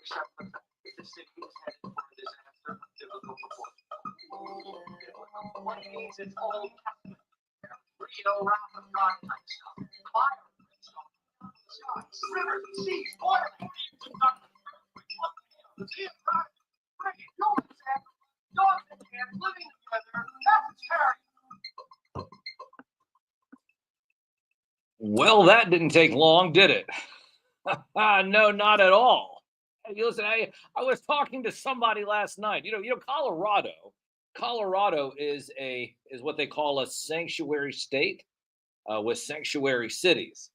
accept the fact that the city is headed for a disaster of biblical proportions. What it means is Old Testament, real wrath of God type stuff, fire and stuff, skies, rivers, and seas, boiling, deep and dark, the sea of Christ, bringing humans and dogs and cats living together. That's its character. Well, that didn't take long, did it? No, not at all. Hey, listen, I was talking to somebody last night. Colorado. Colorado is what they call a sanctuary state with sanctuary cities.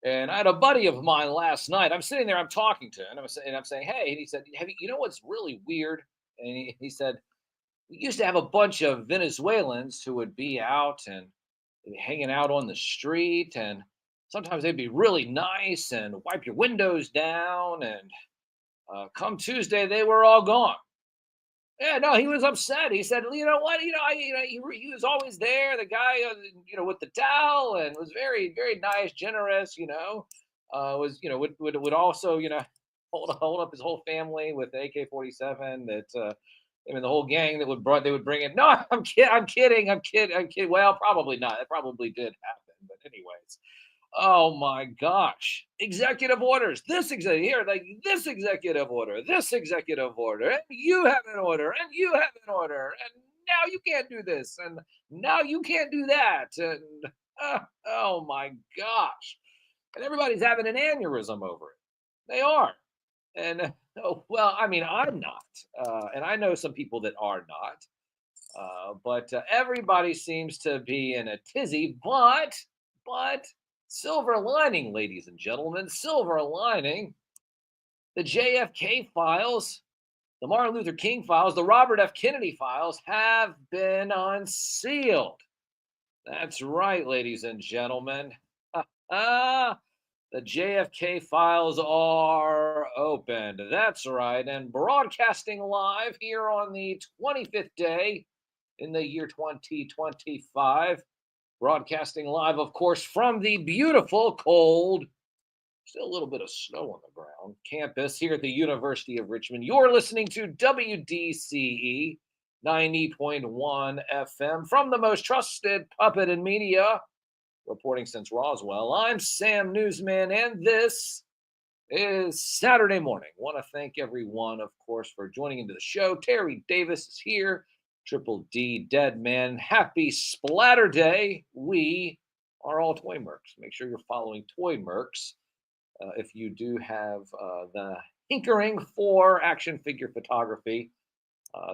And I had a buddy of mine last night. I'm sitting there, I'm talking to him, and I'm saying, hey, and he said, you know what's really weird? And he said, we used to have a bunch of Venezuelans who would be out and hanging out on the street, and sometimes they'd be really nice and wipe your windows down. And come Tuesday, they were all gone. Yeah, no, he was upset. He said, you know what, he was always there. The guy, with the towel, and was very, very nice, generous. Was would also hold up his whole family with AK-47. That him and the whole gang that they would bring in. No, I'm kidding. Well, probably not. It probably did happen, but anyways. Oh my gosh. Executive orders. This executive order, and you have an order, and you have an order, and now you can't do this, and now you can't do that. And oh my gosh. And everybody's having an aneurysm over it. They are. And well, I mean, I'm not. And I know some people that are not. But everybody seems to be in a tizzy, but silver lining, ladies and gentlemen, silver lining. The JFK files, the Martin Luther King files, the Robert F. Kennedy files have been unsealed. That's right, ladies and gentlemen. The JFK files are opened. That's right. And broadcasting live here on the 25th day in the year 2025. Broadcasting live, of course, from the beautiful, cold, still a little bit of snow on the ground, campus here at the University of Richmond. You're listening to WDCE 90.1 FM from the most trusted puppet in media, reporting since Roswell. I'm Sam NewsMan, and this is Saturday morning. Want to thank everyone, of course, for joining into the show. Terry Davis is here. Triple D Dead Man. Happy Splatter Day. We are all Toy Mercs. Make sure you're following Toy Mercs if you do have the hinkering for action figure photography.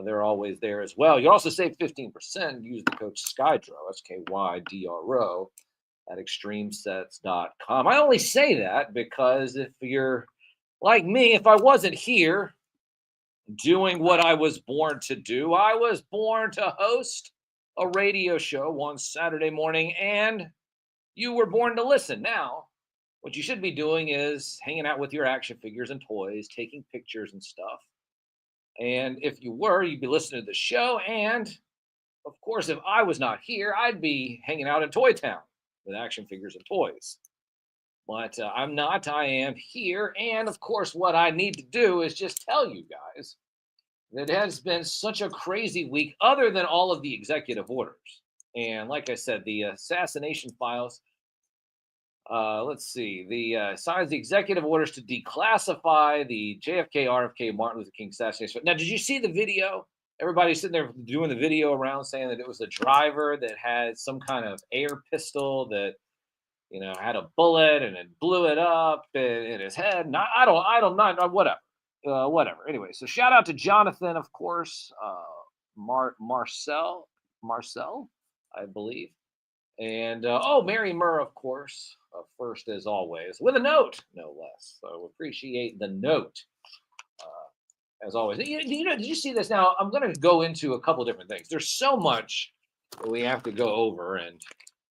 They're always there as well. You also save 15%. Use the code SKYDRO, SKYDRO, at extremesets.com. I only say that because if you're like me, if I wasn't here doing what I was born to do, I was born to host a radio show one Saturday morning, and you were born to listen. Now, what you should be doing is hanging out with your action figures and toys, taking pictures and stuff. And if you were, you'd be listening to the show. And of course, if I was not here, I'd be hanging out in Toy Town with action figures and toys. But I'm not. I am here. And of course, what I need to do is just tell you guys that it has been such a crazy week, other than all of the executive orders. And like I said, the assassination files. Let's see. The signs the executive orders to declassify the JFK, RFK, Martin Luther King assassination. Now, did you see the video? Everybody's sitting there doing the video around saying that it was the driver that had some kind of air pistol that, had a bullet and it blew it up in his head. Whatever. Anyway, so shout out to Jonathan, of course, Marcel, I believe. And, Mary Murr, of course, first as always, with a note, no less. So appreciate the note, as always. Did you see this? Now, I'm going to go into a couple different things. There's so much that we have to go over, and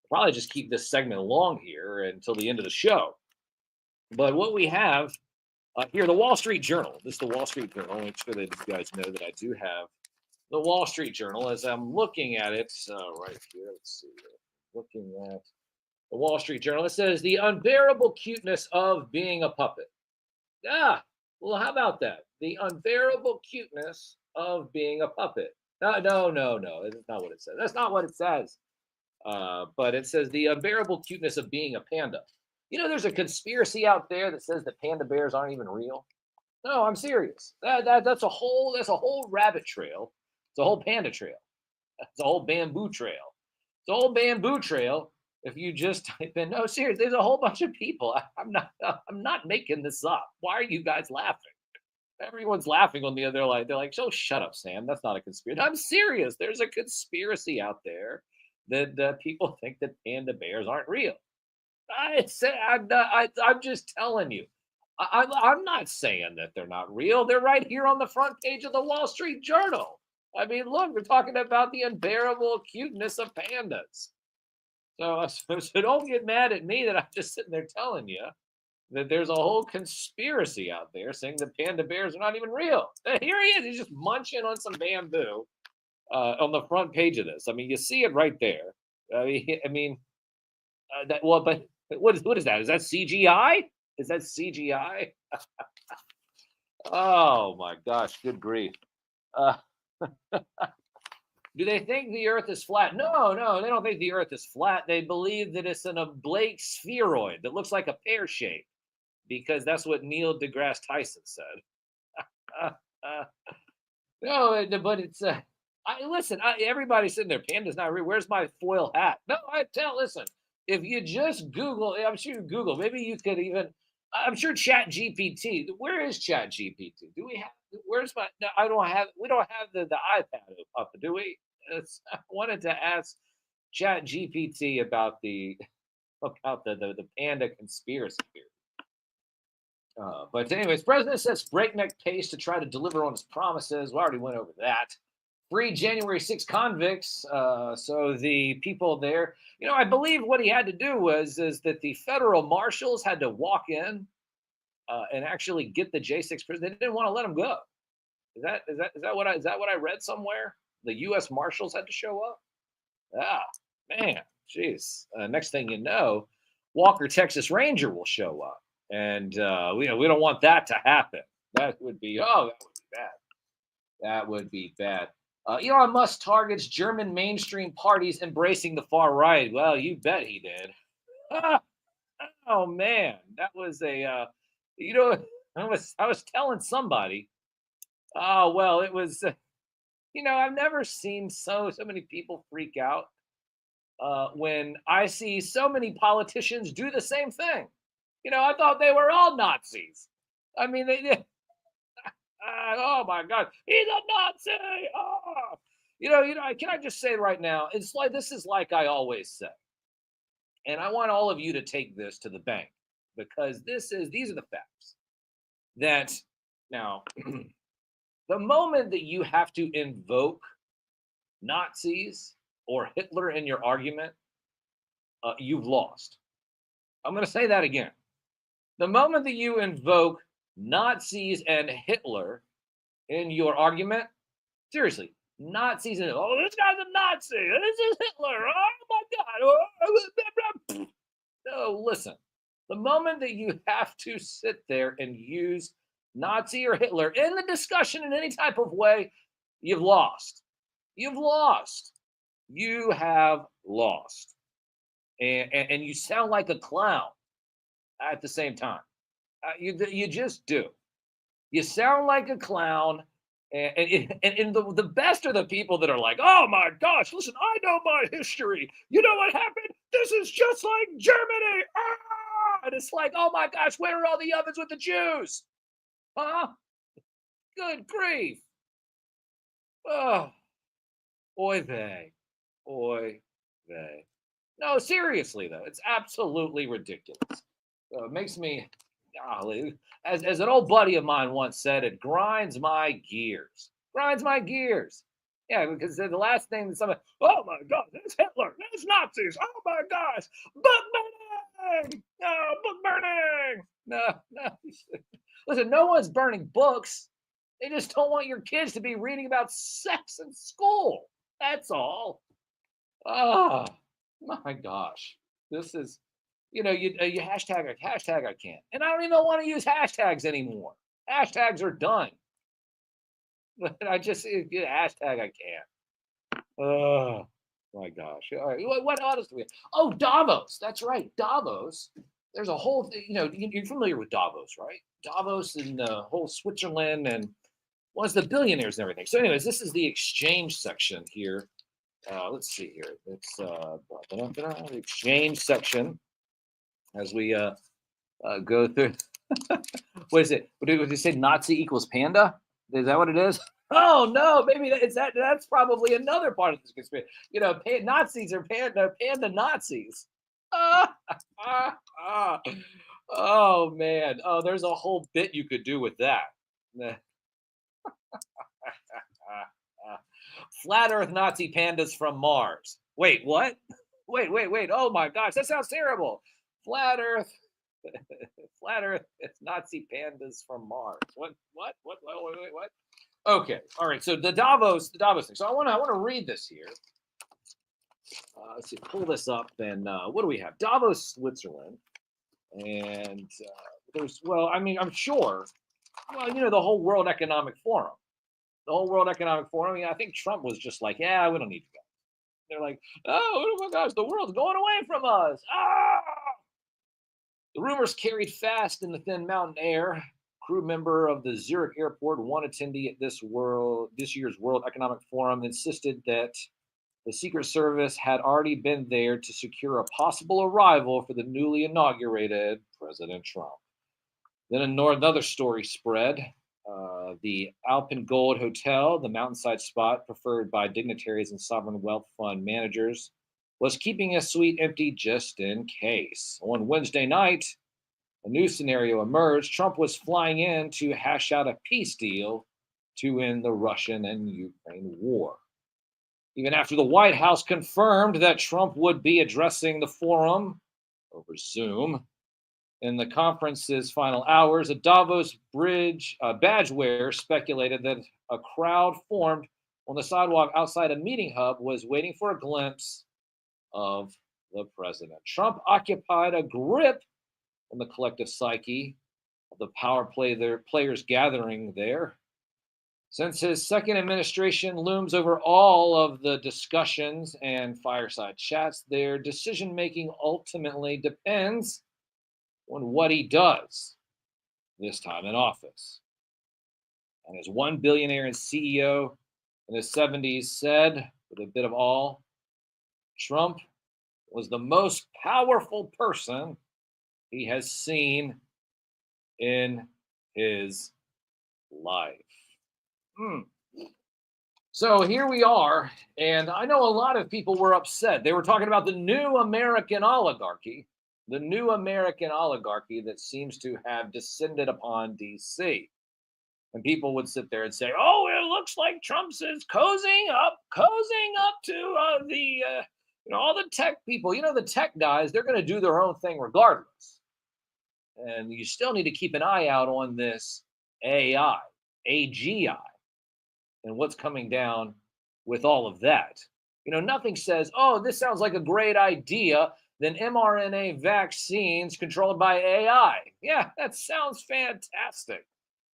probably just keep this segment long here until the end of the show. But what we have here, the Wall Street Journal. This is the Wall Street Journal. Make sure that you guys know that I do have the Wall Street Journal as I'm looking at it right here. Let's see. Looking at the Wall Street Journal. It says the unbearable cuteness of being a puppet. Well, how about that? The unbearable cuteness of being a puppet. No, no, no, no. That's not what it says. That's not what it says. But it says the unbearable cuteness of being a panda. You know, there's a conspiracy out there that says that panda bears aren't even real. No, I'm serious. That's a whole rabbit trail. It's a whole panda trail. It's a whole bamboo trail. It's a whole bamboo trail. If you just type in, no, serious, there's a whole bunch of people. I'm not making this up. Why are you guys laughing? Everyone's laughing on the other line. They're like, "Oh, shut up, Sam. That's not a conspiracy." I'm serious. There's a conspiracy out there that people think that panda bears aren't real. I'm just telling you. I'm not saying that they're not real. They're right here on the front page of the Wall Street Journal. I mean, look, we're talking about the unbearable cuteness of pandas. So don't get mad at me that I'm just sitting there telling you that there's a whole conspiracy out there saying that panda bears are not even real. Here he is. He's just munching on some bamboo on the front page of this. I mean, you see it right there. That well, but what is that? Is that CGI? Is that CGI? Oh my gosh, good grief. Uh, do they think the Earth is flat? No, no, they don't think the Earth is flat. They believe that it's an oblate spheroid that looks like a pear shape because that's what Neil deGrasse Tyson said. Uh, uh, no, but it's. Listen. Everybody's sitting there. Panda's not real. Where's my foil hat? No, listen. If you just Google, I'm sure you Google. Maybe you could even. I'm sure Chat GPT. Where is Chat GPT? Do we have? Where's my? No, I don't have. We don't have the iPad up, do we? I wanted to ask Chat GPT about the panda conspiracy theory. But anyways, president sets breakneck pace to try to deliver on his promises. We already went over that. Free January 6 convicts. So the people there, I believe what he had to do is that the federal marshals had to walk in and actually get the J6 prison. They didn't want to let him go. Is that what I read somewhere? The U.S. Marshals had to show up. Ah, man, jeez. Next thing you know, Walker Texas Ranger will show up, and we don't want that to happen. That would be bad. That would be bad. Elon Musk targets German mainstream parties embracing the far right. Well, you bet he did. Oh man, that was you know, I was telling somebody. Oh well, it was. I've never seen so many people freak out when I see so many politicians do the same thing. I thought they were all Nazis. I mean, they oh my God, he's a Nazi! Oh. Can I just say right now? It's like this is like I always say, and I want all of you to take this to the bank because these are the facts. That now, the moment that you have to invoke Nazis or Hitler in your argument, you've lost. I'm going to say that again. The moment that you invoke Nazis and Hitler in your argument, seriously, Nazis and this guy's a Nazi. This is Hitler. Oh my God. No, listen. The moment that you have to sit there and use Nazi or Hitler in the discussion in any type of way, you've lost. You've lost. You have lost. And you sound like a clown at the same time. You just do. You sound like a clown. And the best are the people that are like, oh my gosh, listen, I know my history. You know what happened? This is just like Germany. Ah! And it's like, oh my gosh, where are all the ovens with the Jews? Huh? Good grief. Oh, oy vey. Oy vey. No, seriously, though, it's absolutely ridiculous. It makes me, golly, as an old buddy of mine once said, it grinds my gears. Grinds my gears. Yeah, because the last thing that somebody, oh my God, there's Hitler, there's Nazis, oh my gosh, book burning! No, book burning! No. Listen, no one's burning books. They just don't want your kids to be reading about sex in school. That's all. Oh, my gosh. This is, you hashtag I can't. And I don't even want to use hashtags anymore. Hashtags are done. I just hashtag I can't. Oh my gosh. All right. What else do we have? Oh, Davos. That's right. Davos. There's a whole thing, you're familiar with Davos, right? Davos and the whole Switzerland and was the billionaires and everything. So, anyways, this is the exchange section here. Let's see here. It's the exchange section as we go through. What is it? What did you say? Nazi equals panda? Is that what it is? Oh no, maybe that's probably another part of this conspiracy. Nazis are panda Nazis. Ah, ah, ah. Oh man. Oh, there's a whole bit you could do with that. Flat Earth Nazi pandas from Mars. Wait, what? Wait. Oh my gosh, that sounds terrible. Flat Earth, Flat Earth Nazi pandas from Mars. What? What? Okay, all right. So the Davos thing. So I want to read this here. Let's see, pull this up. And what do we have? Davos, Switzerland, and I'm sure. Well, the whole World Economic Forum. The whole World Economic Forum. I think Trump was just like, yeah, we don't need to go. They're like, oh my gosh, the world's going away from us. Ah! The rumors carried fast in the thin mountain air. Crew member of the Zurich airport, one attendee at this year's World Economic Forum, insisted that the Secret Service had already been there to secure a possible arrival for the newly inaugurated President Trump. Then another story spread. The Alpengold Hotel, the mountainside spot preferred by dignitaries and sovereign wealth fund managers, was keeping a suite empty just in case. On Wednesday night, a new scenario emerged. Trump was flying in to hash out a peace deal to end the Russian and Ukraine war. Even after the White House confirmed that Trump would be addressing the forum over Zoom, in the conference's final hours, a Davos badge wearer speculated that a crowd formed on the sidewalk outside a meeting hub was waiting for a glimpse of the president. Trump occupied a grip on the collective psyche of the power players gathering there. Since his second administration looms over all of the discussions and fireside chats, their decision-making ultimately depends on what he does this time in office. And as one billionaire and CEO in his 70s said, with a bit of all, Trump was the most powerful person he has seen in his life. So here we are, and I know a lot of people were upset. They were talking about the new American oligarchy that seems to have descended upon DC. And people would sit there and say, oh, it looks like Trump's is cozying up to all the tech people. The tech guys, they're going to do their own thing regardless. And you still need to keep an eye out on this AGI, and what's coming down with all of that. Nothing says, oh, this sounds like a great idea, than mRNA vaccines controlled by AI. Yeah, that sounds fantastic.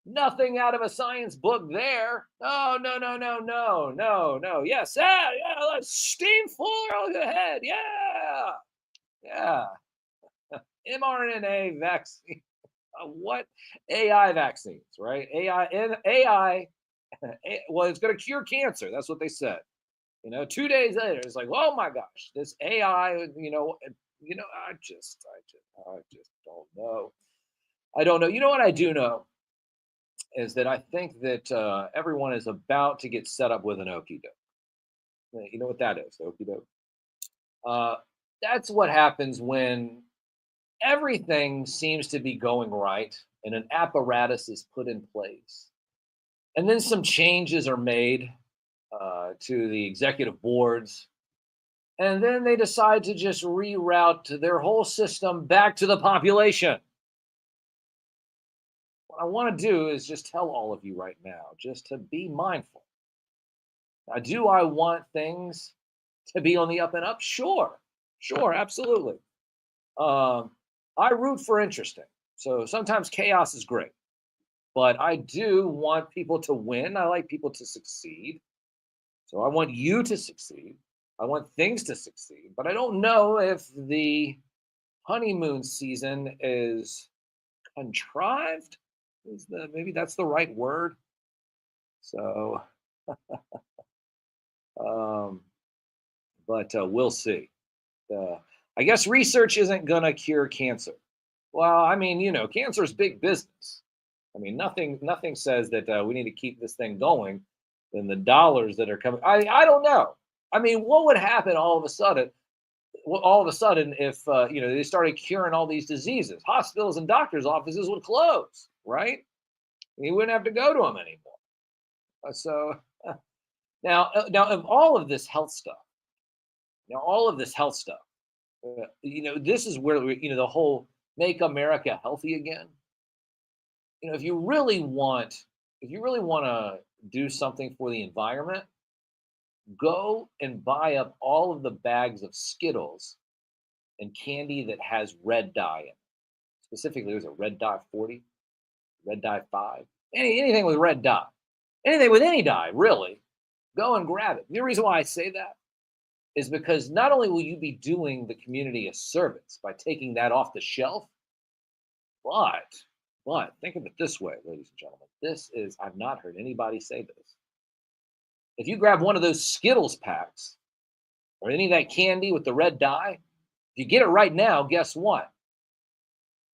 Nothing out of a science book there. Oh, no. Yes, let's steam full ahead. Yeah. mRNA vaccine. What? AI vaccines, right? AI. Well, it's going to cure cancer. That's what they said. 2 days later, it's like, oh my gosh, this AI. I just don't know. I don't know. You know what I do know is that I think that everyone is about to get set up with an okie doke. You know what that is? The okie doke. That's what happens when everything seems to be going right and an apparatus is put in place. And then some changes are made to the executive boards. And then they decide to just reroute their whole system back to the population. What I want to do is just tell all of you right now, just to be mindful. Now, do I want things to be on the up and up? Sure, absolutely. I root for interesting. So sometimes chaos is great. but I do want people to win. I like people to succeed. So I want you to succeed. I want things to succeed, but I don't know if the honeymoon season is contrived. Is the maybe that's the right word? So, um, but we'll see. I guess research isn't gonna cure cancer. Well, I mean, cancer is big business. I mean, nothing says that we need to keep this thing going than the dollars that are coming. I don't know. I mean, what would happen all of a sudden? All of a sudden, if they started curing all these diseases, hospitals and doctors' offices would close, right? You wouldn't have to go to them anymore. So now of all of this health stuff, all of this health stuff, this is where the whole "Make America Healthy Again." If you really want, to do something for the environment, go and buy up all of the bags of Skittles and candy that has red dye in it. Specifically, there's a red dye 40, red dye 5, anything with red dye, anything with any dye, really. Go and grab it. The reason why I say that is because not only will you be doing the community a service by taking that off the shelf, but think of it this way, ladies and gentlemen. I've not heard anybody say this. If you grab one of those Skittles packs or any of that candy with the red dye, if you get it right now, guess what?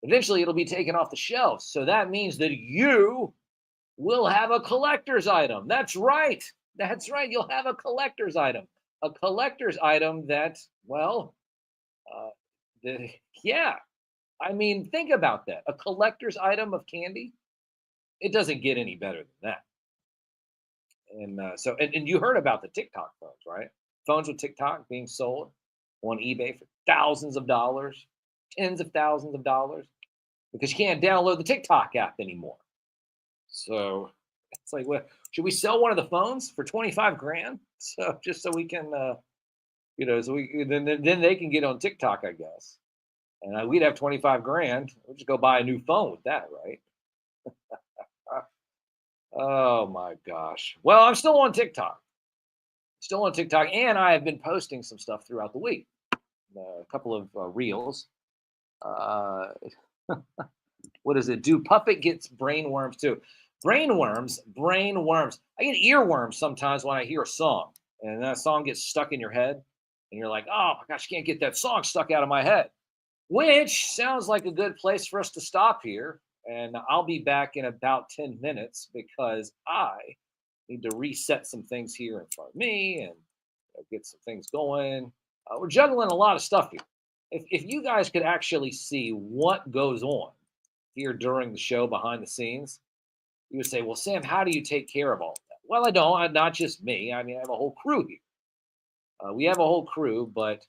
Eventually it'll be taken off the shelves. So that means that you will have a collector's item. That's right. That's right. You'll have a collector's item. A collector's item that, well, yeah. I mean, think about that. A collector's item of candy. It doesn't get any better than that. And you heard about the TikTok phones, right? Phones with TikTok being sold on eBay for thousands of dollars, tens of thousands of dollars, because you can't download the TikTok app anymore. So it's like, well, should we sell one of the phones for 25 grand? So just so we can, then they can get on TikTok, I guess. And we'd have 25 grand. We'll just go buy a new phone with that, right? Oh my gosh. Well, I'm still on TikTok. And I have been posting some stuff throughout the week. A couple of reels. What is it? Do Puppet gets brainworms too? Brainworms. I get earworms sometimes when I hear a song, and that song gets stuck in your head, and you're like, oh my gosh, I can't get that song stuck out of my head. Which sounds like a good place for us to stop here. And I'll be back in about 10 minutes because I need to reset some things here in front of me and get some things going. We're juggling a lot of stuff here. If you guys could actually see what goes on here during the show behind the scenes, you would say, well, Sam, how do you take care of all of that? Well, I don't. Not just me. I mean, I have a whole crew here. We have a whole crew, but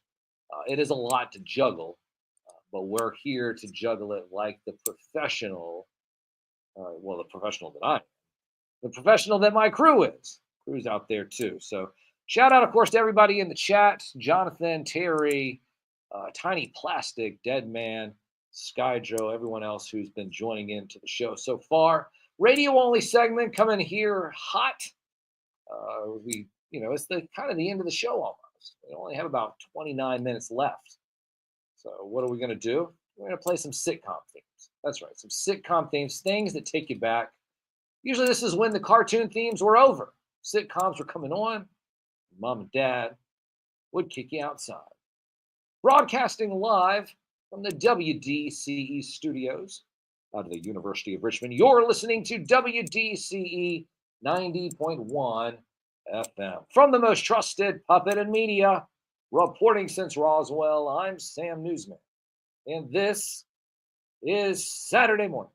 it is a lot to juggle. But we're here to juggle it like the professional, the professional that I am, the professional that my crew is. Crew's out there too. So shout out, of course, to everybody in the chat: Jonathan, Terry, Tiny Plastic, Dead Man, Skydro, everyone else who's been joining into the show so far. Radio only segment coming here hot. It's the kind of the end of the show almost. We only have about 29 minutes left. So what are we going to do? We're going to play some sitcom themes. That's right, some sitcom themes, things that take you back. Usually this is when the cartoon themes were over. Sitcoms were coming on. Mom and Dad would kick you outside. Broadcasting live from the WDCE studios out of the University of Richmond. You're listening to WDCE 90.1 FM. From the most trusted puppet and media, reporting since Roswell, I'm Sam NewsMan, and this is Saturday Morning.